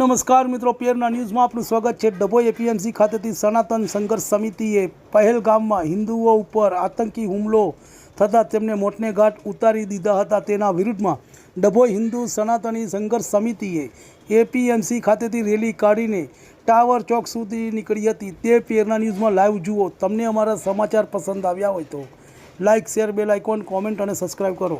નમસ્કાર મિત્રો, પીએમના ન્યૂઝમાં આપનું સ્વાગત છે। ડભોઈ એપીએમસી ખાતેથી સનાતન સંઘર્ષ સમિતિએ પહેલગામમાં હિન્દુઓ ઉપર આતંકી હુમલો થતાં તેમને મોતને ઘાટ ઉતારી દીધા હતા। તેના વિરુદ્ધમાં ડભોઈ હિન્દુ સનાતની સંઘર્ષ સમિતિએ એપીએમસી ખાતેથી રેલી કાઢીને ટાવર ચોક સુધી નીકળી હતી। તે પીએમના ન્યૂઝમાં લાઈવ જુઓ। તમને અમારા સમાચાર પસંદ આવ્યા હોય તો like, share, bell icon, comment અને સબસ્ક્રાઈબ કરો।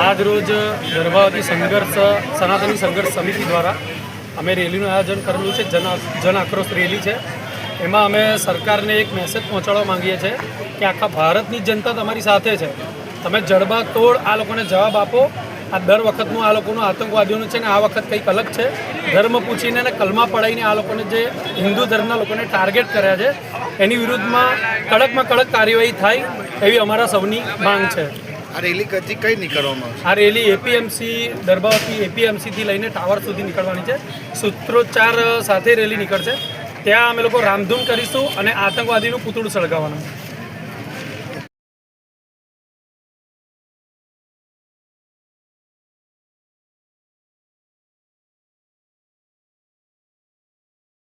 आज रोज गर्भावती संघर्ष सनातनी संघर्ष समिति द्वारा अमे रेलीનું આયોજન કરેલું છે। જન આક્રોશ રેલી છે। એમાં અમે સરકારને એક મેસેજ પહોંચાડવા માંગીએ છીએ કે આખા ભારતની જનતા તમારી સાથે છે। તમે જડબાતોડ આ લોકોને જવાબ આપો આ દર વખતનું આ લોકોનું આતંકવાદીઓનું છે ને આ વખત કંઈક અલગ છે. ધર્મ પૂછીને અને કલમા પડાવીને આ લોકોને જે હિન્દુ ધર્મના લોકોને ટાર્ગેટ કર્યા છે એની વિરુદ્ધમાં કડકમાં કડક કાર્યવાહી થાય એવી અમારા સૌની માંગ છે. આ રેલી કઈ નીકળવામાં આવશે? આ રેલી એપીએમસી દરબાવતી એપીએમસીથી લઈને ટાવર સુધી નીકળવાની છે. સૂત્રોચ્ચાર સાથે રેલી નીકળશે. ત્યાં અમે લોકો રામધૂન કરીશું અને આતંકવાદીનું પૂતળું સળગાવવાનું.